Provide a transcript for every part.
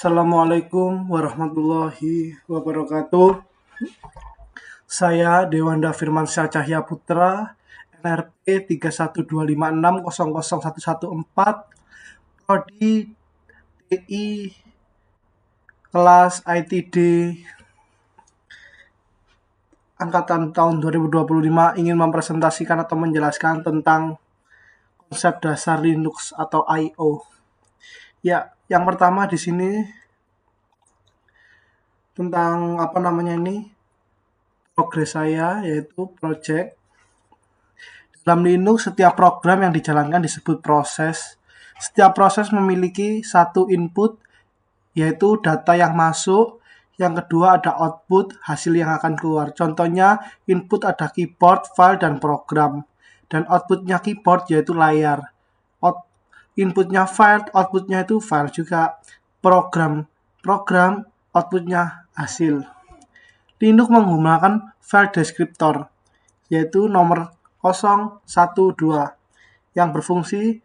Assalamualaikum warahmatullahi wabarakatuh. Saya Dewanda Firmansyah Cahya Putra, NRP 312560014, Prodi TI kelas ITD angkatan tahun 2025 ingin mempresentasikan atau menjelaskan tentang konsep dasar Linux atau I/O. Ya, yang pertama di sini tentang progres saya, yaitu project. Dalam Linux, setiap program yang dijalankan disebut proses. Setiap proses memiliki satu input, yaitu data yang masuk. Yang kedua ada output, hasil yang akan keluar. Contohnya, input ada keyboard, file, dan program. Dan outputnya keyboard yaitu layar. Inputnya file, outputnya itu file juga. Program, outputnya hasil. Linux menggunakan file descriptor, yaitu nomor 012, yang berfungsi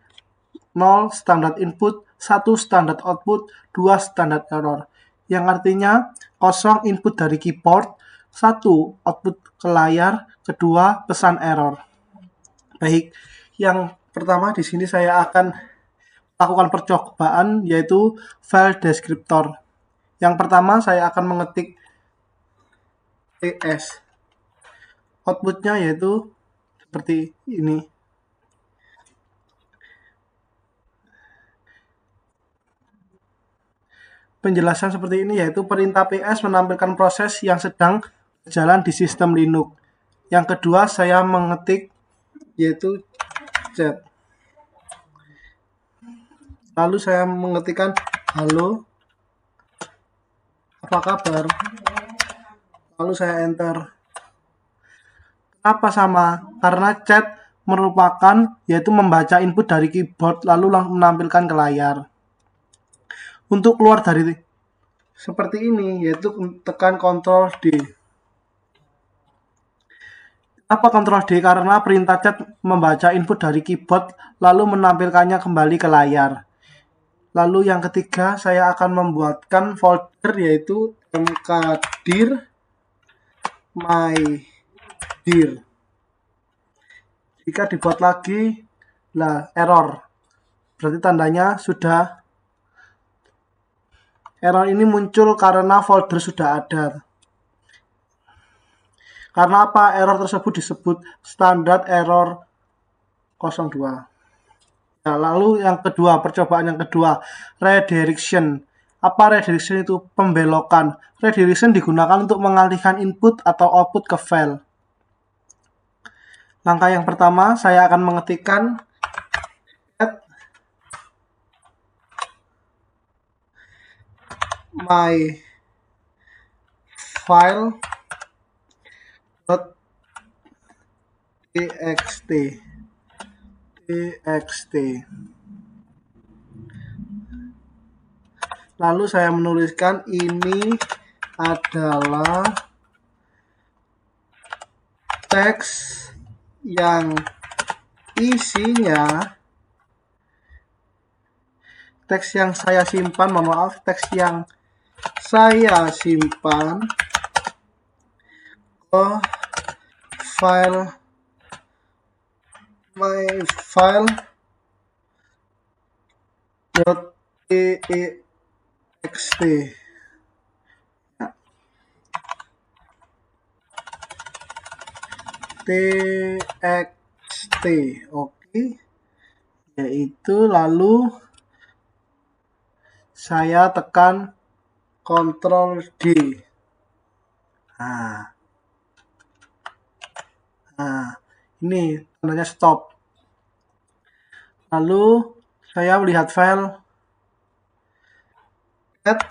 0 standar input, 1 standar output, 2 standar error, yang artinya 0 input dari keyboard, 1 output ke layar, kedua pesan error. Baik, yang pertama di sini saya akan lakukan percobaan, yaitu file descriptor. Yang pertama saya akan mengetik ts. Outputnya yaitu seperti ini. Penjelasan seperti ini yaitu perintah ps menampilkan proses yang sedang berjalan di sistem Linux. Yang kedua saya mengetik yaitu chat. Lalu saya mengetikkan halo, apa kabar? Lalu saya enter. Kenapa sama? Karena chat merupakan yaitu membaca input dari keyboard lalu menampilkan ke layar. Untuk keluar dari seperti ini yaitu tekan Ctrl D. Apa Ctrl D? Karena perintah chat membaca input dari keyboard lalu menampilkannya kembali ke layar. Lalu yang ketiga saya akan membuatkan folder yaitu mkdir mydir. Jika dibuat lagi error, berarti tandanya sudah error ini muncul karena folder sudah ada. Karena apa? Error tersebut disebut standar error 02. Nah, lalu yang kedua, percobaan yang kedua, redirection. Apa redirection itu? Pembelokan. Redirection digunakan untuk mengalihkan input atau output ke file. Langkah yang pertama, saya akan mengetikkan add my file .txt. Lalu saya menuliskan ini adalah teks yang isinya teks yang saya simpan, teks yang saya simpan ke file my file .txt. txt, oke, yaitu lalu saya tekan Ctrl D. Ini tandanya stop. Lalu saya melihat file add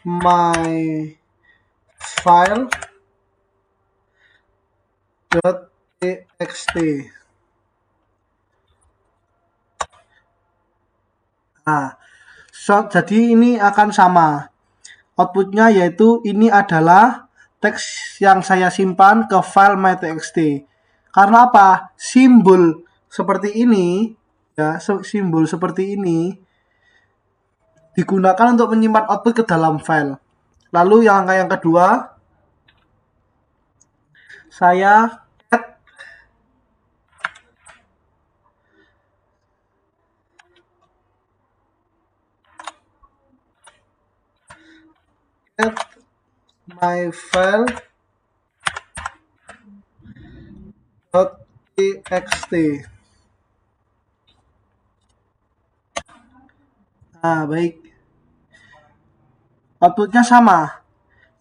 my file .txt. Jadi ini akan sama. Outputnya yaitu ini adalah teks yang saya simpan ke file my.txt. Karena apa? Simbol seperti ini, ya, simbol seperti ini digunakan untuk menyimpan output ke dalam file. Lalu yang langkah yang kedua, saya add my file .txt. Nah, baik. Outputnya sama,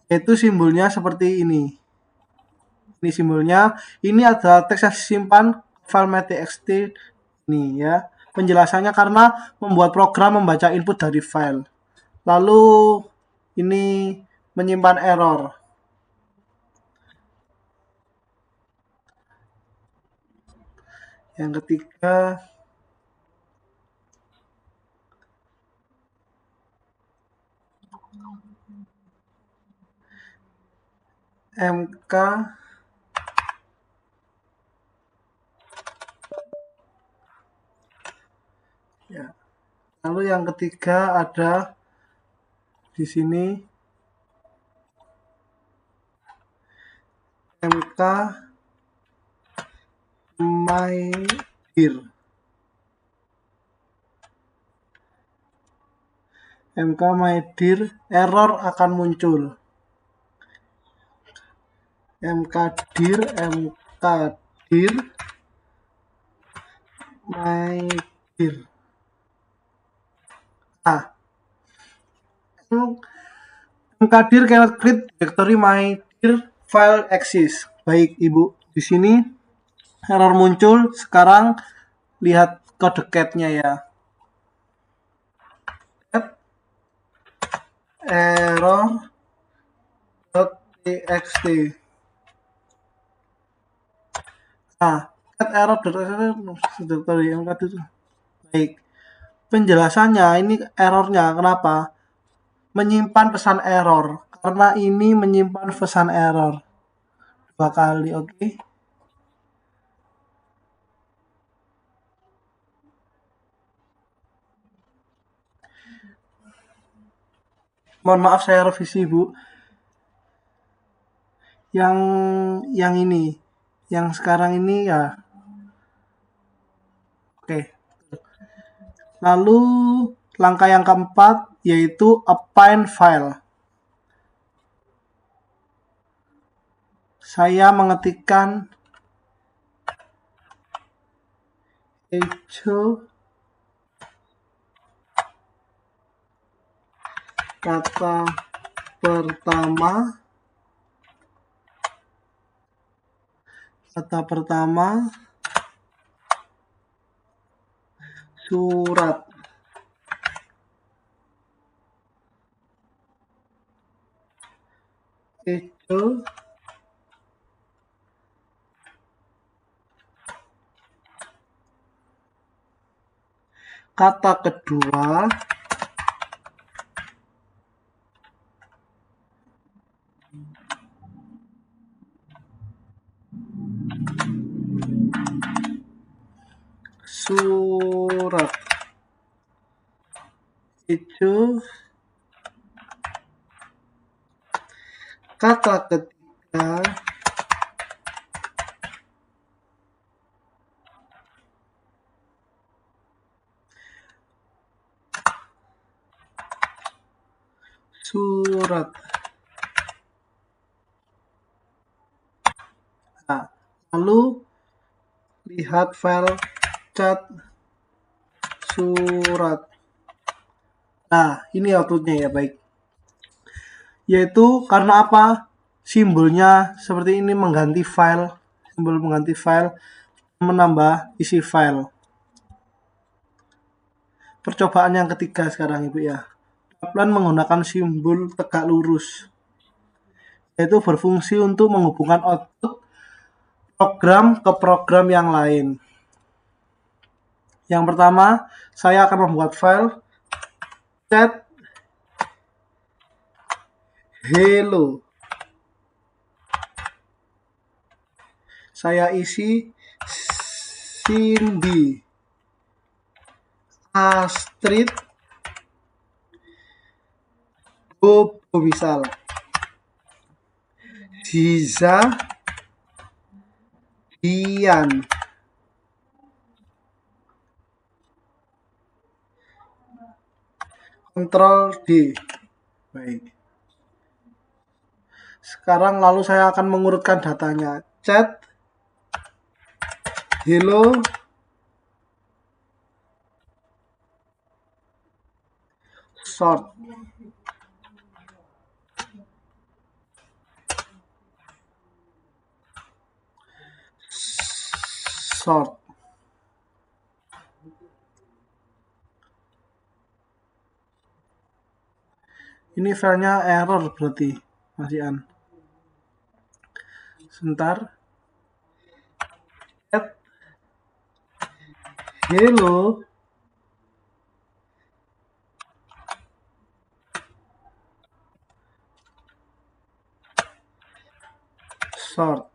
yaitu simbolnya seperti ini. Ini simbolnya, ini adalah teks yang disimpan file my.txt ini ya. Penjelasannya karena membuat program membaca input dari file. Lalu ini menyimpan error. Yang ketiga, mk ya. Lalu yang ketiga ada di sini mk my dir. mk my dir, error akan muncul. mkdir my dir. Ah, mkdir cannot create directory my dir file exists. Baik, Ibu. Di sini error muncul. Sekarang lihat kode cat-nya ya. Error.txt. Nah, cat error.txt. Baik. Penjelasannya ini errornya kenapa? Menyimpan pesan error. Karena ini menyimpan pesan error. 2 kali, oke. Mohon maaf saya revisi, Bu. Yang ini, yang sekarang ini ya. Oke. Lalu langkah yang keempat yaitu append file. Saya mengetikkan echo kata pertama surat. Echo kata kedua surat. Itu kata ketiga surat. Nah, lalu lihat file chat surat. Nah, ini outputnya ya, baik. Yaitu karena apa? Simbolnya seperti ini mengganti file, simbol mengganti file, menambah isi file. Percobaan yang ketiga sekarang, Ibu ya. Plan menggunakan simbol tegak lurus, yaitu berfungsi untuk menghubungkan output program ke program yang lain. Yang pertama, saya akan membuat file chat hello. Saya isi Cindy, Astrid, misal Ziza Dian. Ctrl D. Baik. Sekarang lalu saya akan mengurutkan datanya. Chat, hello, sort. Sort. Ini filenya error berarti, Mas Ian. Sebentar. Chat, hello, sort.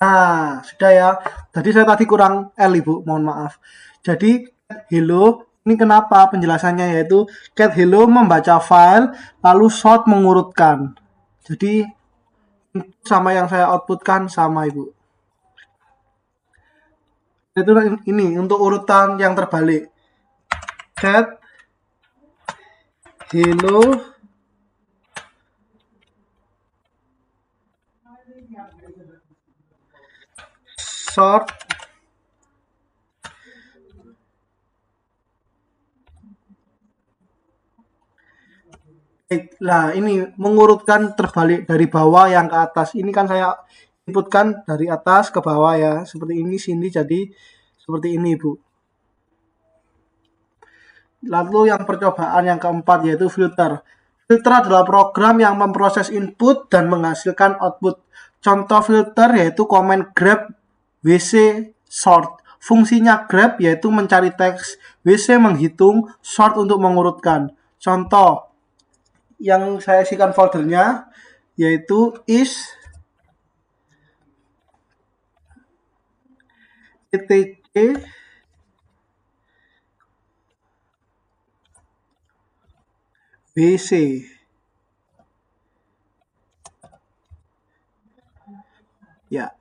Nah, sudah ya. Jadi saya tadi kurang L, Ibu. Mohon maaf. Jadi, hello, ini kenapa penjelasannya yaitu get hello membaca file, lalu sort mengurutkan. Jadi, sama yang saya outputkan sama, Ibu. Itu ini untuk urutan yang terbalik. Get hello sort Nah, ini mengurutkan terbalik dari bawah yang ke atas. Ini kan saya inputkan dari atas ke bawah ya. Seperti ini sini jadi seperti ini, Bu. Lalu yang percobaan yang keempat yaitu filter. Filter adalah program yang memproses input dan menghasilkan output. Contoh filter yaitu command grab wc sort. Fungsinya grab yaitu mencari teks, wc menghitung, sort untuk mengurutkan. Contoh yang saya isikan foldernya yaitu is etc wc. Ya.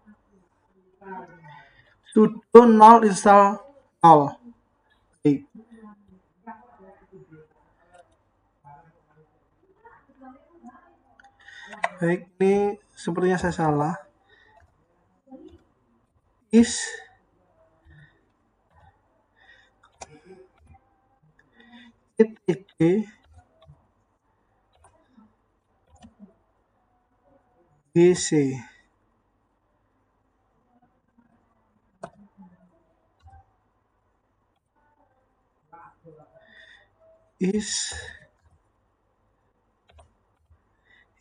Sudo null install null. Baik. Baik, ini sepertinya saya salah. Is etc wc. Is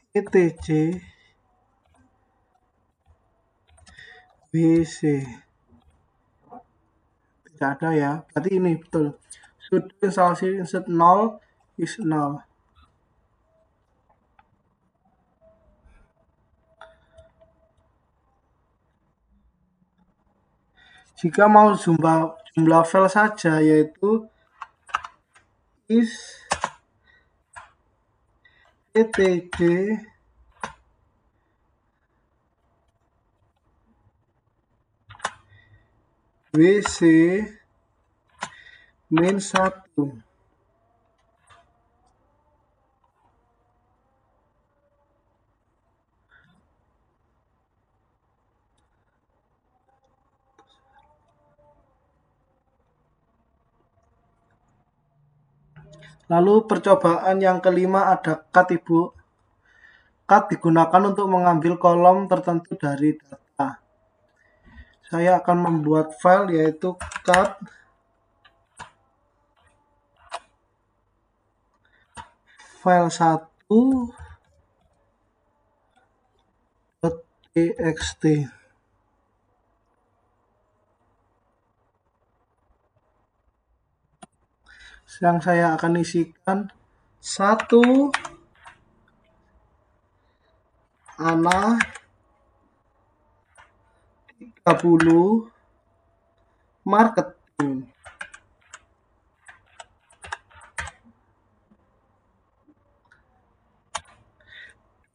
etc wc. Tidak ada ya, berarti ini betul. Sudo instalasi insert null is null. Jika mau jumlah file saja yaitu is etc wc min 1. Lalu percobaan yang kelima ada cut, Ibu. Cut digunakan untuk mengambil kolom tertentu dari data. Saya akan membuat file yaitu cut file 1.txt. Yang saya akan isikan 1 Ana 30 marketing.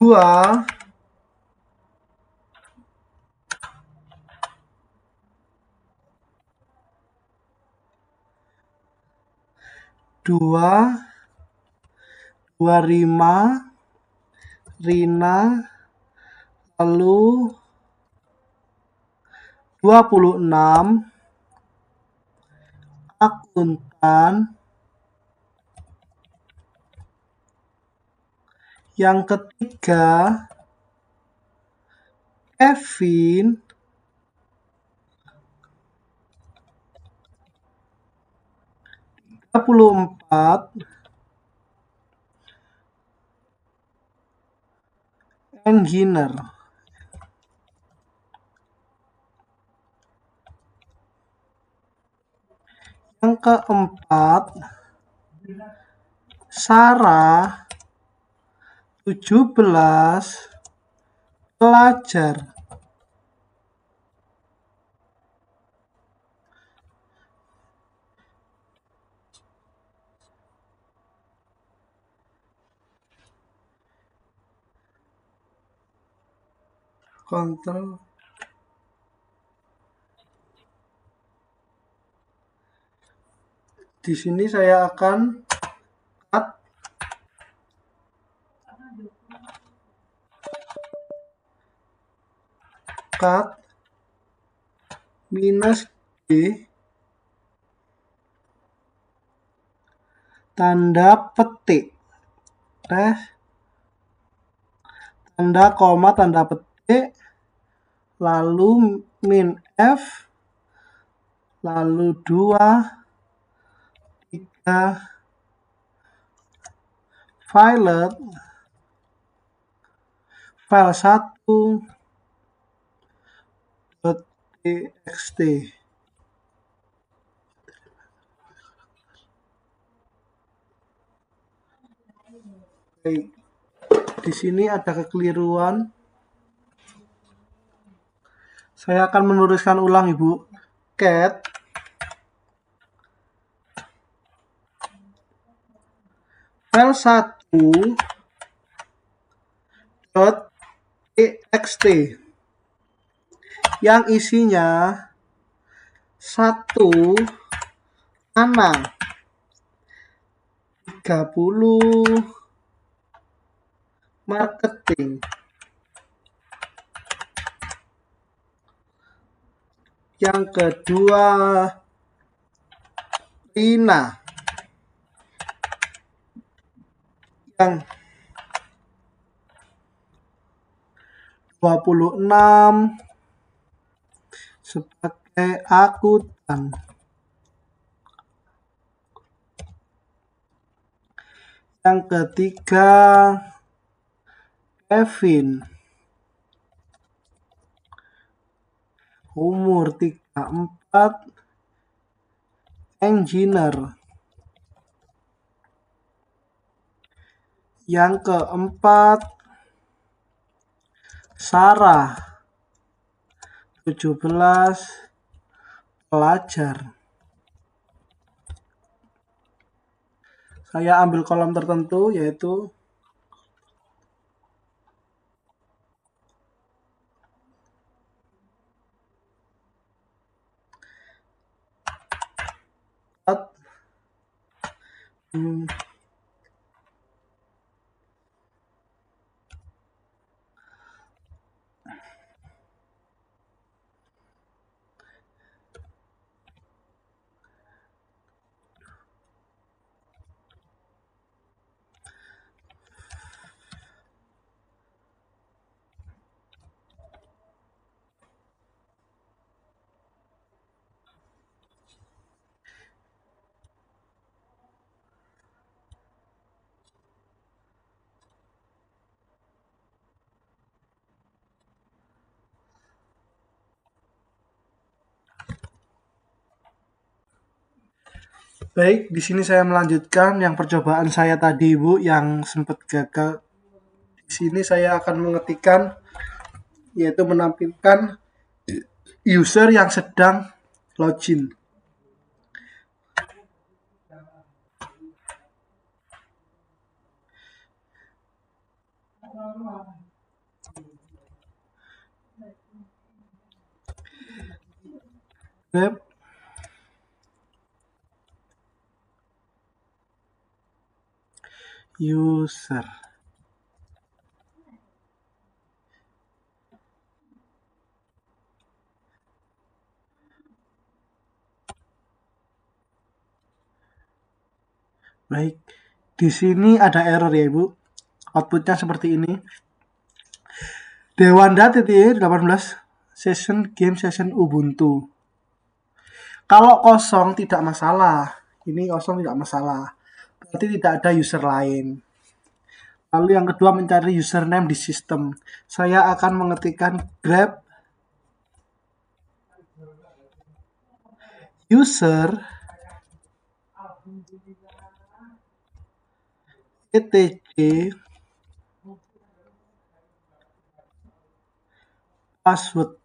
2 Rima, Rina, lalu 26 akuntan, yang ketiga Kevin, tiga puluh empat engineer. Yang keempat Sarah, 17 pelajar. Kontrol. Di sini saya akan cut minus D, tanda petik, tanda koma, tanda petik, lalu min F, lalu 2, 3, file 1.txt. Baik, di sini ada kekeliruan. Saya akan menuliskan ulang, Ibu. Cat file 1.txt yang isinya 1 anak 30 marketing, yang kedua Rina, yang 26 sebagai akuntan, yang ketiga Kevin, umur 34, engineer, yang keempat Sarah, 17 pelajar. Saya ambil kolom tertentu, yaitu baik. Di sini saya melanjutkan yang percobaan saya tadi, Ibu, yang sempat gagal. Di sini saya akan mengetikkan, yaitu menampilkan user yang sedang login. grep user. Baik, di sini ada error ya Ibu. Outputnya seperti ini. Dewanda.18 session game session Ubuntu. Kalau kosong tidak masalah. Ini kosong tidak masalah. Berarti tidak ada user lain. Lalu yang kedua mencari username di sistem. Saya akan mengetikkan grep user etc password.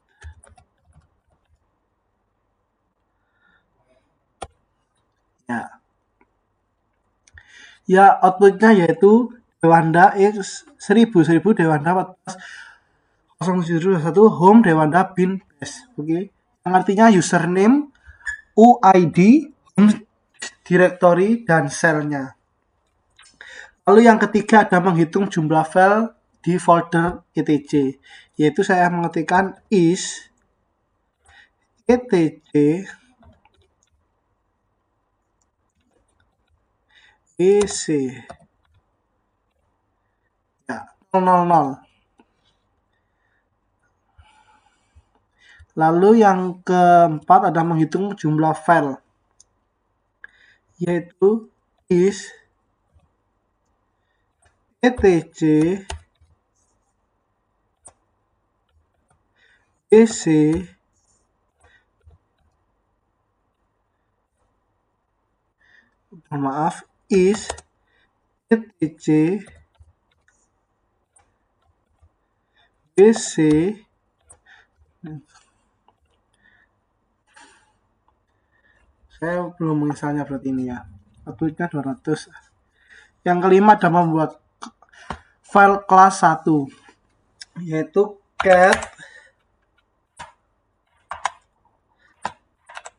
Ya, outputnya yaitu Dewanda X1000 Dewanda 14 home Dewanda bin best. Oke. Yang artinya username, UID, home directory dan shellnya. Lalu yang ketiga ada menghitung jumlah file di folder etc. Yaitu saya mengetikkan is etc ec ya 000. Lalu yang keempat ada menghitung jumlah file, yaitu is etc ec maaf is etc bc saya belum menginstalnya berarti ini ya. Outputnya 200. Yang kelima ada membuat file kelas 1, yaitu cat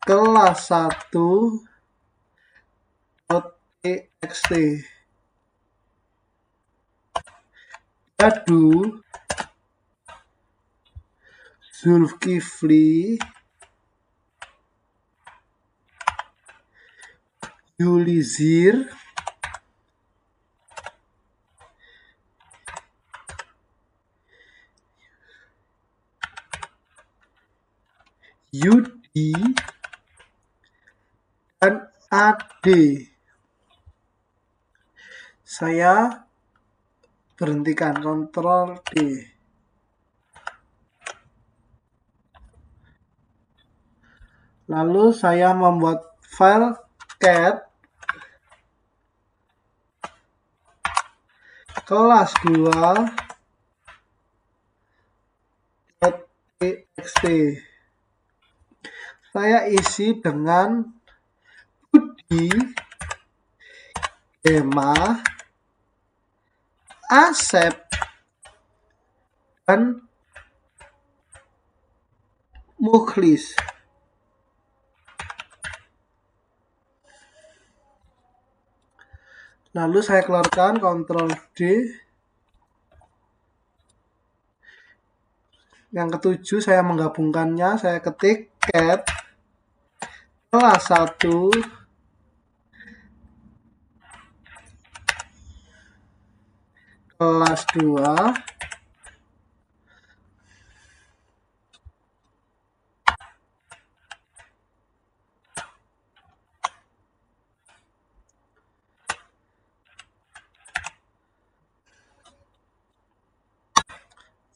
kelas 1.txt Dadu Zulkifli Yulizir Yudi dan Ade. Saya berhentikan, Ctrl D. Lalu saya membuat file cat kelas 2.txt. Saya isi dengan Budi, Gema, Asep, dan Mukhlis. Lalu saya keluarkan, Ctrl D. Yang ketujuh saya menggabungkannya, saya ketik cat kelas 1 kelas 2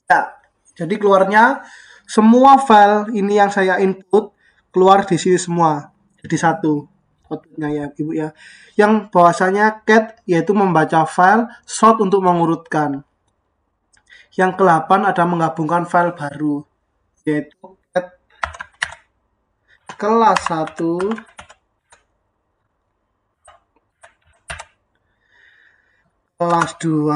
ya. Jadi keluarnya semua file ini yang saya input keluar di sini semua jadi satu outputnya ya Ibu ya. Yang bahwasanya cat yaitu membaca file, sort untuk mengurutkan. Yang ke-8 ada menggabungkan file baru, yaitu cat kelas 1 kelas 2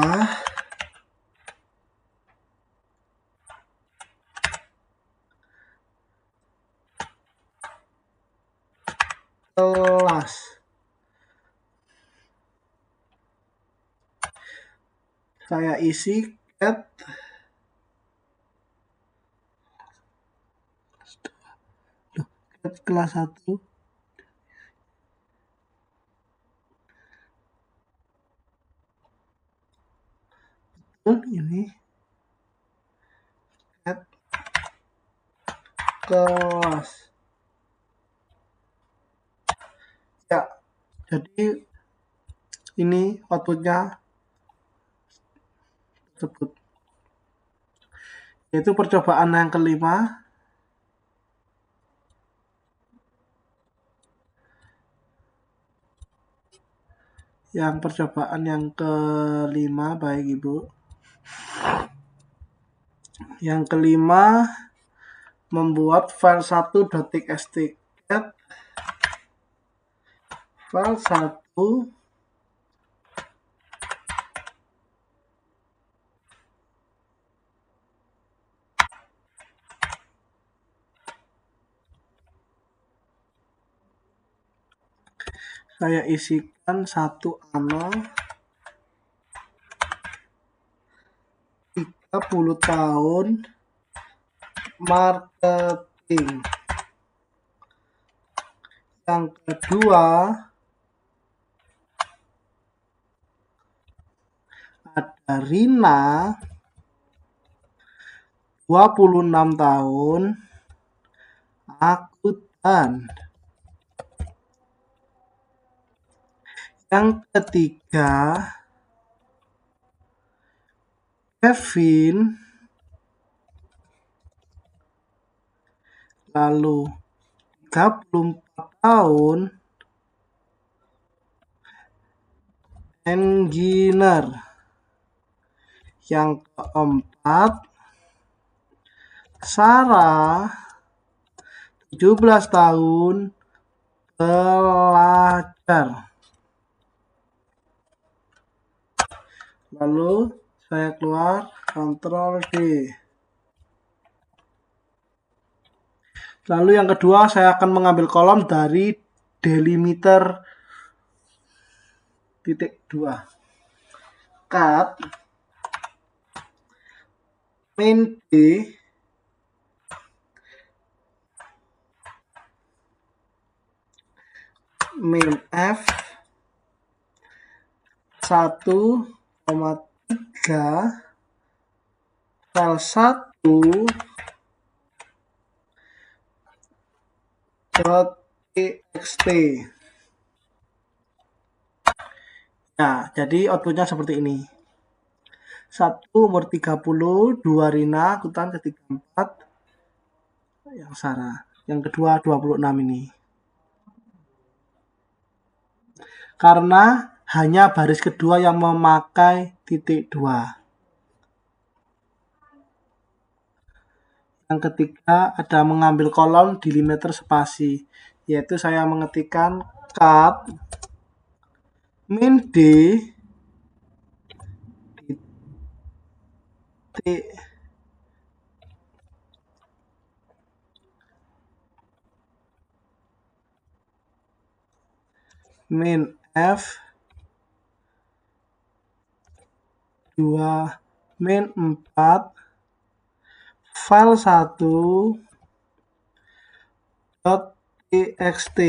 Saya isi cat kelas 1 ini cat kelas ya. Jadi ini outputnya tersebut, yaitu percobaan yang kelima. Percobaan yang kelima, baik Ibu. Yang kelima, membuat file 1.txt. Cat file 1 saya isikan 1 ano 30 tahun marketing. Yang kedua, ada Rina 26 tahun akuntan. Yang ketiga, Kevin lalu 34 tahun engineer. Yang keempat, Sarah 17 tahun pelajar. Lalu saya keluar, Ctrl D. Lalu yang kedua, saya akan mengambil kolom dari delimiter .2. Cut main D main F 1,3 file 1.txt. Nah, jadi outputnya seperti ini. 1 umur 30, 2 Rina, akuntan, ketiga 4 yang Sarah. Yang kedua 26 ini. Karena hanya baris kedua yang memakai titik 2. Yang ketiga ada mengambil kolom delimiter spasi, yaitu saya mengetikkan cut min D titik min F 2 min 4 file 1.txt.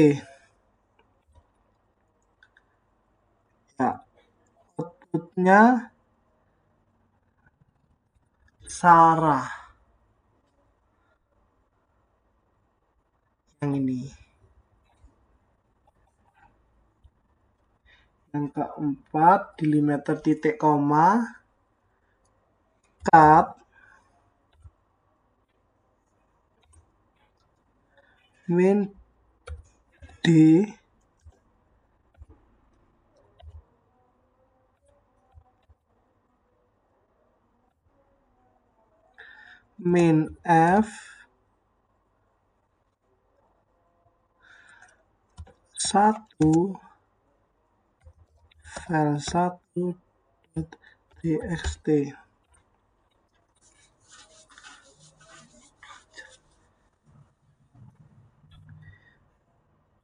Ya, outputnya Sarah yang ini. Yang keempat, delimiter titik koma, cut min D min F 1 file 1.txt.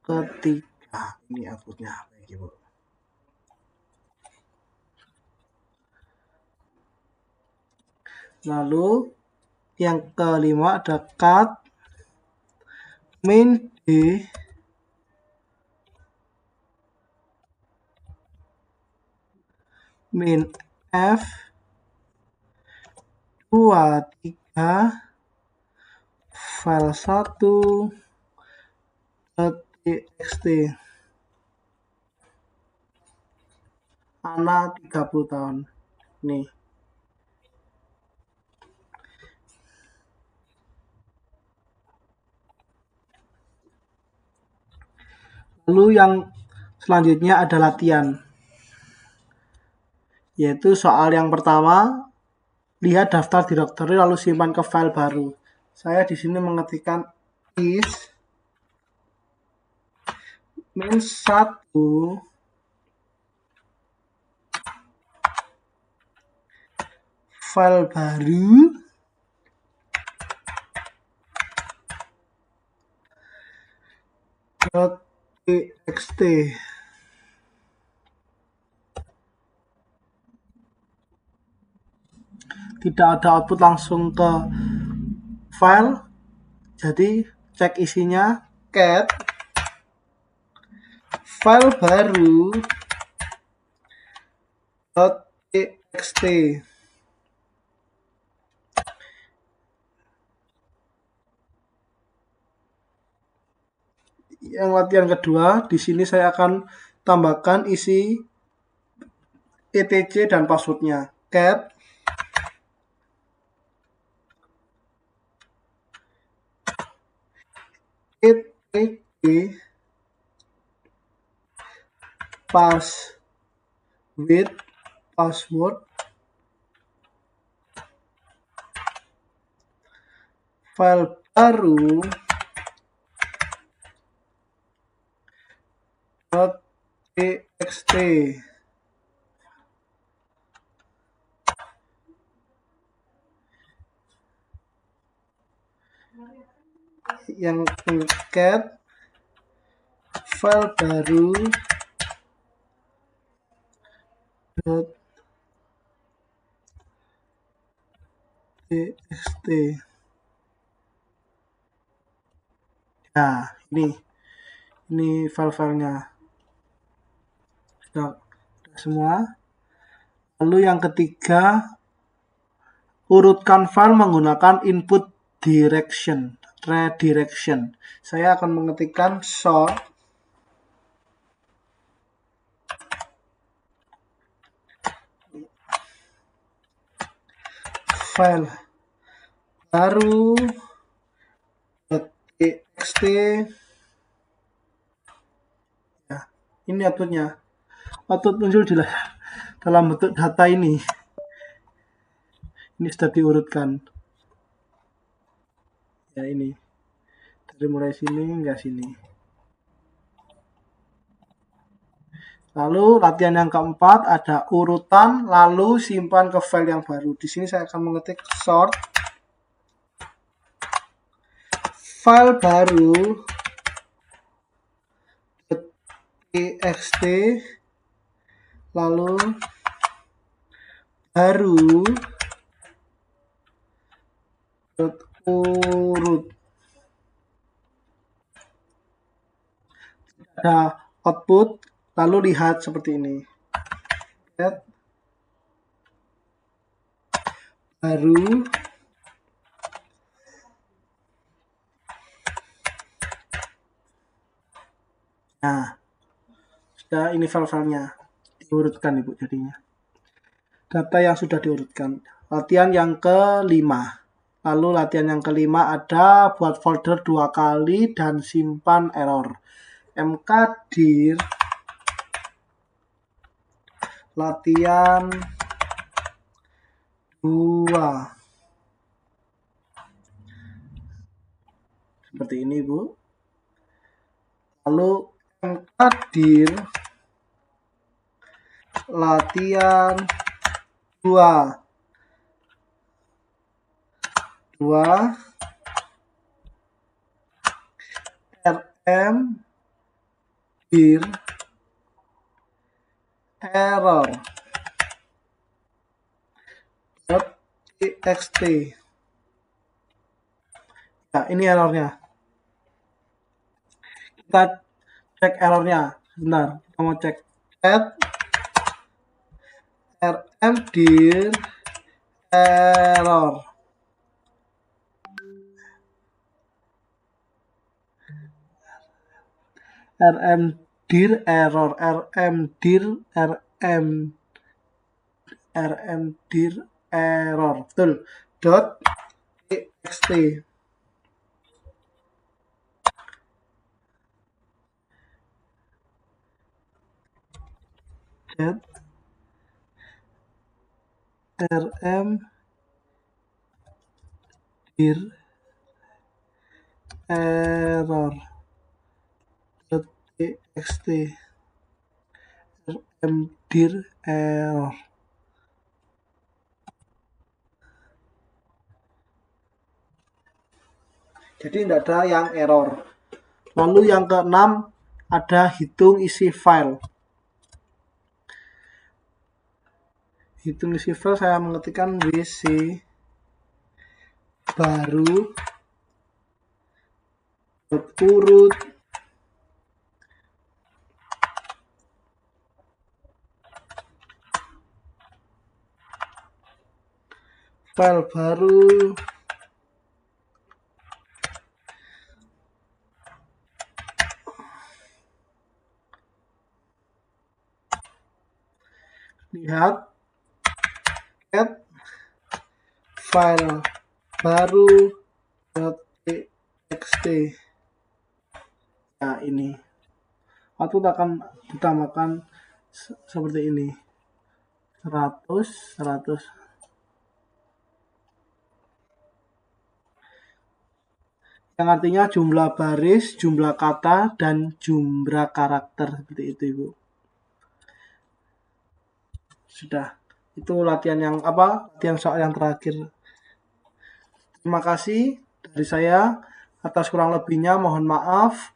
Ketiga, ini outputnya baik Ibu. Lalu yang kelima ada cut min D min F 23 file 1 txt Ana 30 tahun nih. Lalu yang selanjutnya ada latihan, yaitu soal yang pertama, lihat daftar directory lalu simpan ke file baru. Saya di sini mengetikkan is min 1 file baru .txt. Tidak ada output langsung ke file, jadi cek isinya cat file baru .txt. Yang latihan kedua, di sini saya akan tambahkan isi etc dan passwordnya. Cat etc pass with password file baru .txt. Yang cat file baru .txt. Nah, ini file-filenya sudah semua. Lalu yang ketiga, urutkan file menggunakan input redirection. Saya akan mengetikkan sort file baru .txt. Ya, ini outputnya. Output muncul dalam bentuk data ini. Ini sudah diurutkan. Ya, ini. Dari mulai sini hingga sini. Lalu latihan yang keempat ada urutan lalu simpan ke file yang baru. Di sini saya akan mengetik sort file baru .txt lalu baru urut. Ada output, lalu lihat seperti ini. Lihat baru nah, sudah ini file-filenya diurutkan Ibu jadinya. Data yang sudah diurutkan. Latihan yang kelima. Lalu latihan yang kelima ada buat folder 2 kali dan simpan error. mkdir latihan 2. Seperti ini, Bu. Lalu mkdir latihan 2 rm dir error txt. Ya, ini errornya. Kita cek errornya. Bentar, kita mau cek add rmdir error. rmdir error, rmdir error, betul. .txt. Get rmdir error .txt rmdir error. Jadi tidak ada yang error. Lalu yang keenam ada hitung isi file. Hitung isi file saya mengetikkan wc baru urut file baru lihat add file baru .txt. Nah, ini output akan ditambahkan seperti ini, 100 yang artinya jumlah baris, jumlah kata, dan jumlah karakter, seperti itu Ibu. Sudah, itu latihan yang latihan soal yang terakhir. Terima kasih dari saya. Atas kurang lebihnya mohon maaf.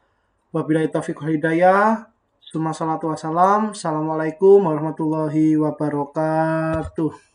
Wabillahi taufiq wal hidayah. Assalamualaikum warahmatullahi wabarakatuh.